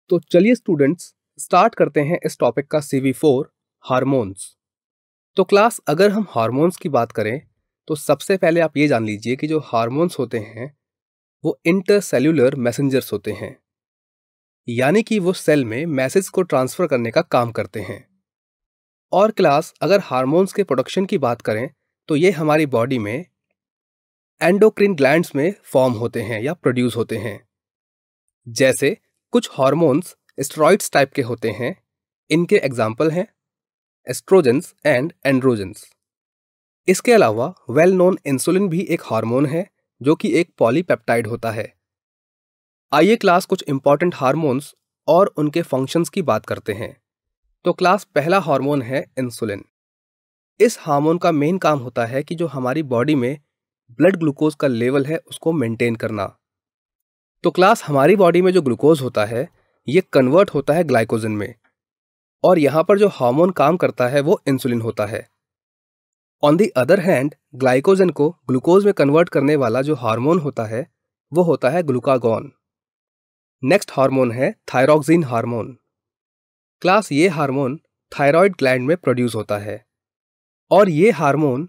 तो चलिए students start करते हैं इस टॉपिक का CV4 हार्मोन्स। तो क्लास अगर हम हार्मोन्स की बात करें तो सबसे पहले आप ये जान लीजिए कि जो हार्मोन्स होते हैं वो इंटरसेल्यूलर मैसेंजर्स होते हैं, यानी कि वो सेल में मैसेज को ट्रांसफर करने का काम करते हैं। और क्लास अगर हार्मोन्स के प्रोडक्शन की बात करें तो ये हमारी बॉडी में एंडोक्रिन ग्लैंड्स में फॉर्म होते हैं या प्रोड्यूस होते हैं। जैसे कुछ हार्मोन्स स्टेरॉइड्स टाइप के होते हैं, इनके एग्जाम्पल हैं एस्ट्रोजेंस एंड एंड्रोजेंस। इसके अलावा वेल नोन इंसुलिन भी एक हार्मोन है जो कि एक पॉलीपेप्टाइड होता है। आइए क्लास कुछ इंपॉर्टेंट हार्मोन्स और उनके फंक्शंस की बात करते हैं। तो क्लास पहला हार्मोन है इंसुलिन। इस हार्मोन का मेन काम होता है कि जो हमारी बॉडी में ब्लड ग्लूकोज का लेवल है उसको मेंटेन करना। तो क्लास हमारी बॉडी में जो ग्लूकोज होता है ये कन्वर्ट होता है ग्लाइकोजन में, और यहाँ पर जो हार्मोन काम करता है वो इंसुलिन होता है। On the other hand glycogen को ग्लूकोज में कन्वर्ट करने वाला जो हार्मोन होता है वो होता है ग्लूकागॉन। नेक्स्ट हार्मोन है थायरॉक्सिन हार्मोन। क्लास ये हार्मोन थायराइड ग्लैंड में प्रोड्यूस होता है, और ये हार्मोन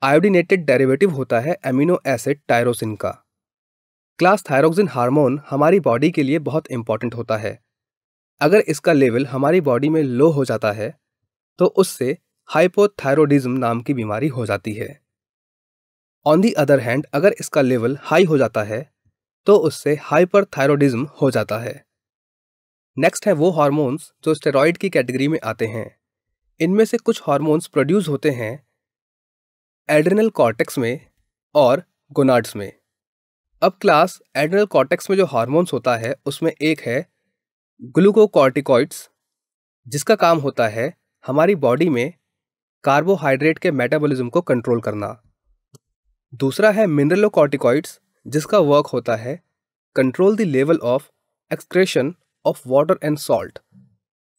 आयोडीनेटेड डेरिवेटिव होता है एमिनो एसिड टायरोसिन का। क्लास थायरॉक्सिन हार्मोन हमारी बॉडी के लिए बहुत इंपॉर्टेंट होता है। अगर इसका लेवल हमारी बॉडी में लो हो जाता है तो उससे हाइपोथायरॉयडिज्म नाम की बीमारी हो जाती है। ऑन दी अदर हैंड अगर इसका लेवल हाई हो जाता है तो उससे हाइपरथायरॉयडिज्म हो जाता है। नेक्स्ट है वो हार्मोन्स जो स्टेरॉइड की कैटेगरी में आते हैं। इनमें से कुछ हार्मोन्स प्रोड्यूस होते हैं एड्रिनल कॉर्टेक्स में और गोनाड्स में। अब क्लास एड्रिनल कॉर्टेक्स में जो हार्मोन्स होता है उसमें एक है ग्लूकोकॉर्टिकॉइड्स, जिसका काम होता है हमारी बॉडी में कार्बोहाइड्रेट के मेटाबॉलिज्म को कंट्रोल करना। दूसरा है मिनरलोकॉर्टिकॉइड्स, जिसका वर्क होता है control the level of excretion of water and salt,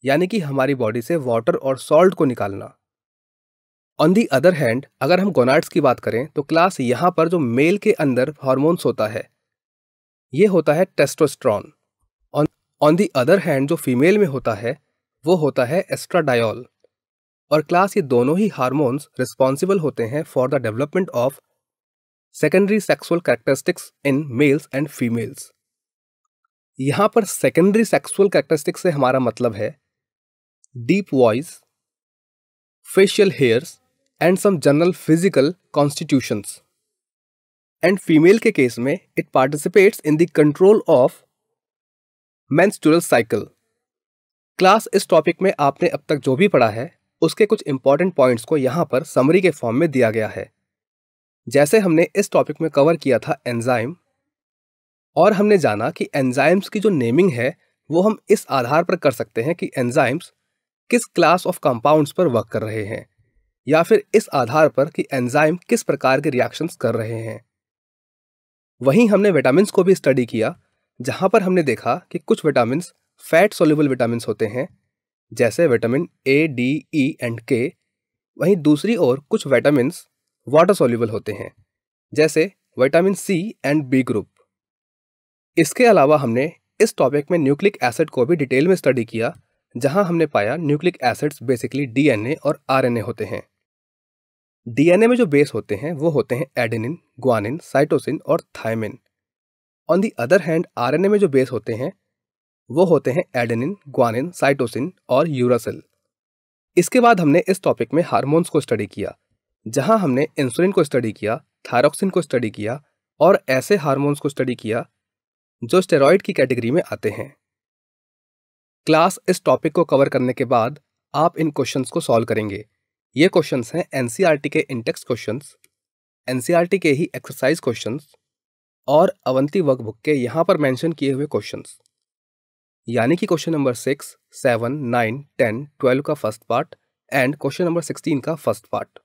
यानी कि हमारी बॉडी से वाटर और सॉल्ट को निकालना। ऑन दी अदर हैंड अगर हम गोनाड्स की बात करें तो क्लास यहाँ पर जो मेल के अंदर हार्मोन्स होता है ये होता है testosterone. On the other hand जो फीमेल में होता है वो होता है एस्ट्राडायोल। और क्लास ये दोनों ही हार्मोन्स रिस्पॉन्सिबल होते हैं for the development of secondary sexual characteristics in males and females. यहाँ पर सेकेंडरी सेक्सुअल कैरेक्टरिस्टिक्स से हमारा मतलब है deep voice, facial hairs and some general physical constitutions. And female के केस में it participates in the control of menstrual cycle. Class इस topic में आपने अब तक जो भी पढ़ा है उसके कुछ इंपॉर्टेंट पॉइंट्स को यहाँ पर समरी के फॉर्म में दिया गया है। जैसे हमने इस टॉपिक में कवर किया था एंजाइम, और हमने जाना कि एंजाइम्स की जो नेमिंग है वो हम इस आधार पर कर सकते हैं कि एंजाइम्स किस क्लास ऑफ कंपाउंड्स पर वर्क कर रहे हैं, या फिर इस आधार पर कि एंजाइम किस प्रकार के रिएक्शंस कर रहे हैं। वहीं हमने विटामिन्स को भी स्टडी किया, जहां पर हमने देखा कि कुछ विटामिन्स फैट सोल्यूबल विटामिन्स होते हैं जैसे vitamin A, D, E and K। वहीं दूसरी ओर कुछ विटामिन्स वाटर सोल्यूबल होते हैं जैसे vitamin C and B group. इसके अलावा हमने इस टॉपिक में न्यूक्लिक एसिड को भी डिटेल में स्टडी किया, जहां हमने पाया न्यूक्लिक एसिड्स बेसिकली DNA और RNA होते हैं। DNA में जो बेस होते हैं वो होते हैं एडेनिन, ग्वानिन, साइटोसिन और thymine. On the other hand RNA में जो बेस होते हैं वो होते हैं एडेनिन, ग्वानिन, साइटोसिन और यूरासिल। इसके बाद हमने इस टॉपिक में हार्मोन्स को स्टडी किया, जहां हमने इंसुलिन को स्टडी किया, थायरॉक्सिन को स्टडी किया और ऐसे हार्मोन्स को स्टडी किया जो स्टेरॉइड की कैटेगरी में आते हैं। क्लास इस टॉपिक को कवर करने के बाद आप इन क्वेश्चंस को सॉल्व करेंगे। ये क्वेश्चंस हैं NCERT के इंटेक्स्ट क्वेश्चंस, NCERT के ही एक्सरसाइज क्वेश्चंस और अवंती वर्कबुक के यहाँ पर मेंशन किए हुए क्वेश्चंस, यानी कि क्वेश्चन नंबर 6, 7, 9, 10, 12 का first part and question number 16 का फर्स्ट पार्ट।